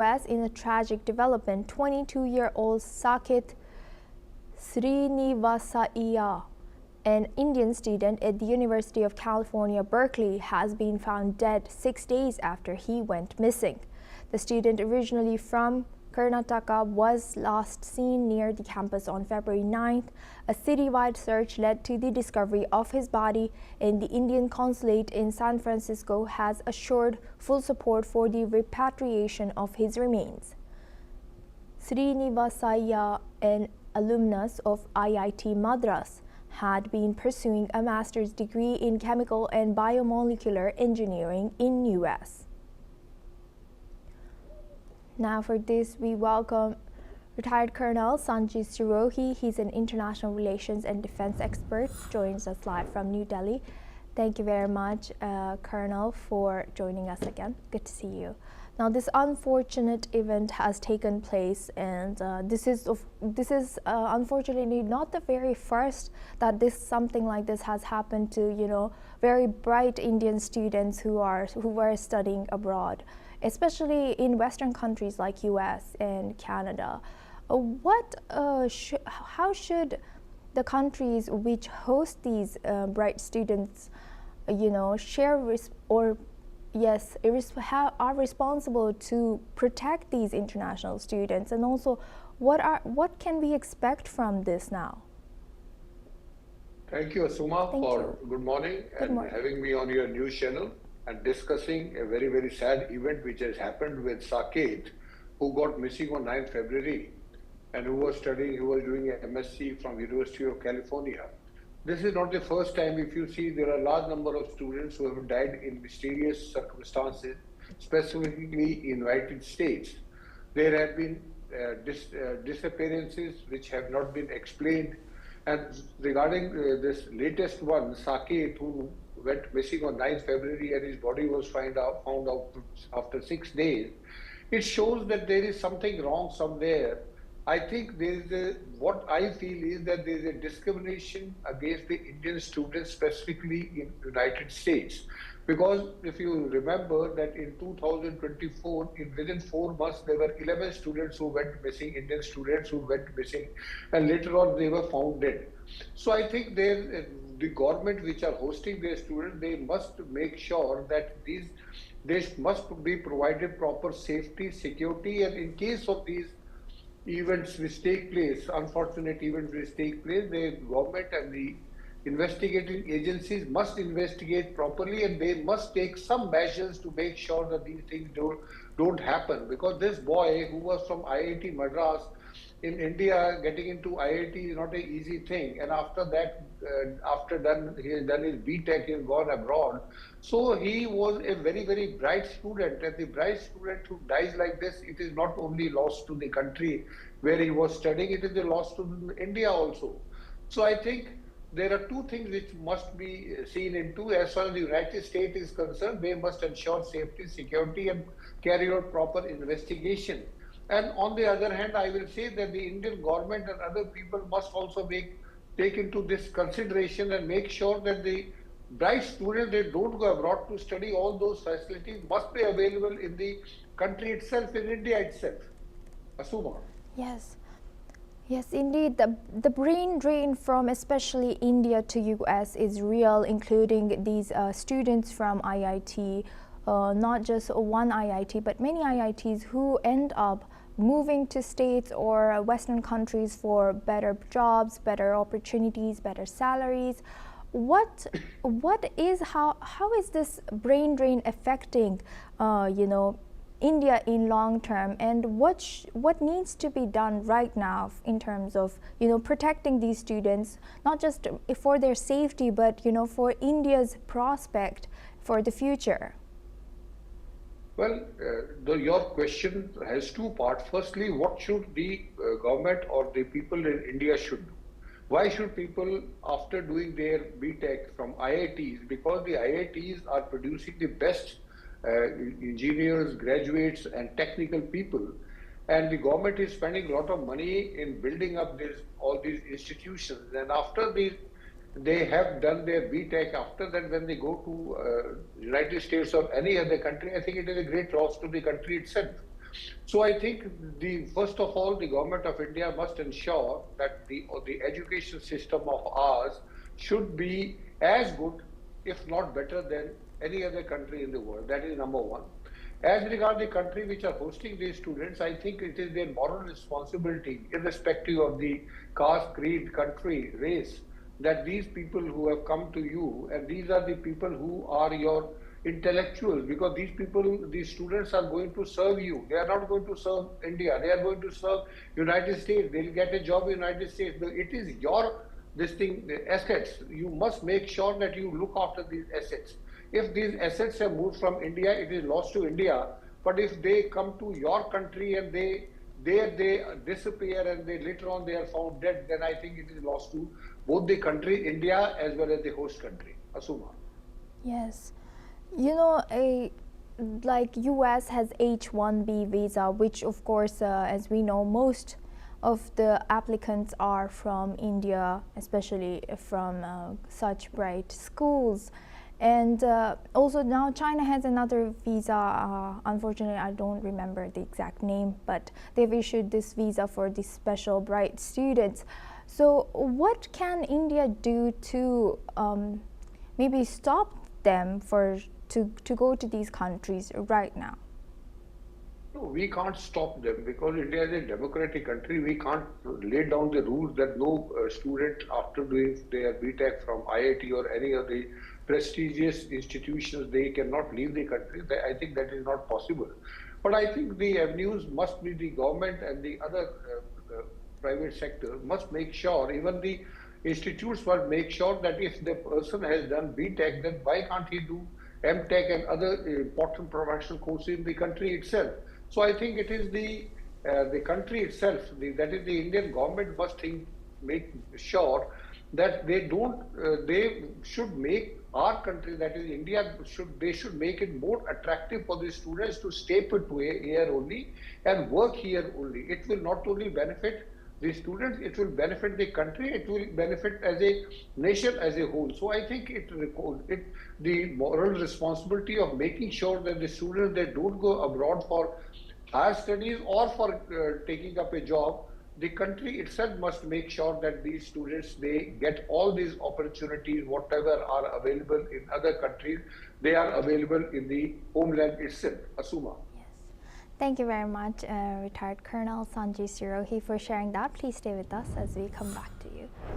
US in a tragic development, 22-year-old Saketh Sreenivasaiah, an Indian student at the University of California Berkeley, has been found dead 6 days after he went missing. The student, originally from Karnataka, was last seen near the campus on February 9th. A citywide search led to the discovery of his body, and the Indian Consulate in San Francisco has assured full support for the repatriation of his remains. Sreenivasaiah, an alumnus of IIT Madras, had been pursuing a master's degree in chemical and biomolecular engineering in US. Now for this, we welcome retired Colonel Sanjay Sirohi. He's an international relations and defense expert, joins us live from New Delhi. Thank you very much, Colonel, for joining us again. Good to see you. Now, this unfortunate event has taken place, and this is unfortunately not the very first that something like this has happened to, very bright Indian students who were studying abroad, especially in Western countries like US and Canada. How should the countries which host these bright students, share are responsible to protect these international students, and also what can we expect from this now? Thank you, Asuma, good morning and having me on your news channel and discussing a very, very sad event which has happened with Saketh, who got missing on 9th February and who was doing an MSc from University of California. This is not the first time. If you see, there are a large number of students who have died in mysterious circumstances, specifically in United States. There have been disappearances which have not been explained. And regarding this latest one, Saketh, who went missing on 9th February and his body was found out after 6 days, it shows that there is something wrong somewhere. I think what I feel is that there is a discrimination against the Indian students, specifically in United States. Because if you remember that in 2024, within 4 months, there were 11 students who went missing, Indian students who went missing, and later on they were found dead. So I think the government which are hosting their students, they must make sure that they must be provided proper safety, security, and in case of these events which take place, unfortunate events which take place, the government and the investigating agencies must investigate properly, and they must take some measures to make sure that these things don't happen. Because this boy who was from IIT Madras in India, getting into IIT is not an easy thing, and after that, he has done his BTech, he has gone abroad. So he was a very, very bright student, and the bright student who dies like this, it is not only lost to the country where he was studying, it is a loss to India also. So I think there are two things which must be seen into. As far as the United States is concerned, they must ensure safety, security, and carry out proper investigation. And on the other hand, I will say that the Indian government and other people must also take into this consideration and make sure that the bright students, they don't go abroad to study. All those facilities must be available in the country itself, in India itself. Asuma. Yes. Yes, indeed. The brain drain from especially India to US is real, including these students from IIT, not just one IIT, but many IITs who end up moving to states or Western countries for better jobs, better opportunities, better salaries. How is this brain drain affecting, India in long term, and what needs to be done right now in terms of protecting these students, not just for their safety, but for India's prospect for the future? Well, your question has two parts. Firstly, what should the government or the people in India should do? Why should people, after doing their BTech from IITs, because the IITs are producing the best engineers, graduates, and technical people, and the government is spending a lot of money in building up all these institutions, and after they have done their BTech, after that when they go to United States or any other country, I think it is a great loss to the country itself. So I think first of all, the government of India must ensure that the education system of ours should be as good, if not better than any other country in the world. That is number one. As regard the country which are hosting these students, I think it is their moral responsibility, irrespective of the caste, creed, country, race, that these people who have come to you, and these are the people who are your intellectuals, because these people, these students are going to serve you. They are not going to serve India. They are going to serve United States. They'll get a job in United States. It is your, this thing, the assets. You must make sure that you look after these assets. If these assets have moved from India, it is lost to India. But if they come to your country and they disappear and they later on they are found dead, then I think it is lost to both the country, India, as well as the host country. Asuma. Yes. You know, like US has H-1B visa, which of course, as we know, most of the applicants are from India, especially from such bright schools. And also now China has another visa. Unfortunately, I don't remember the exact name, but they've issued this visa for the special bright students. So what can India do to maybe stop them to go to these countries right now? No, we can't stop them because India is a democratic country. We can't lay down the rules that no student after doing their BTech from IIT or any of the prestigious institutions, they cannot leave the country. I think that is not possible. But I think the avenues must be the government and the other private sector must make sure, even the institutes must make sure that if the person has done BTech, then why can't he do MTech and other important professional courses in the country itself? So I think it is the country itself, that is the Indian government must make sure that they should make our country, that is India, they should make it more attractive for the students to stay put here only and work here only. It will not only benefit the students, it will benefit the country, it will benefit as a nation as a whole. So I think the moral responsibility of making sure that the students, they don't go abroad for higher studies or for taking up a job. The country itself must make sure that these students, they get all these opportunities, whatever are available in other countries, they are available in the homeland itself. Asuma. Yes. Thank you very much, retired Colonel Sanjay Sirohi, for sharing that. Please stay with us as we come back to you.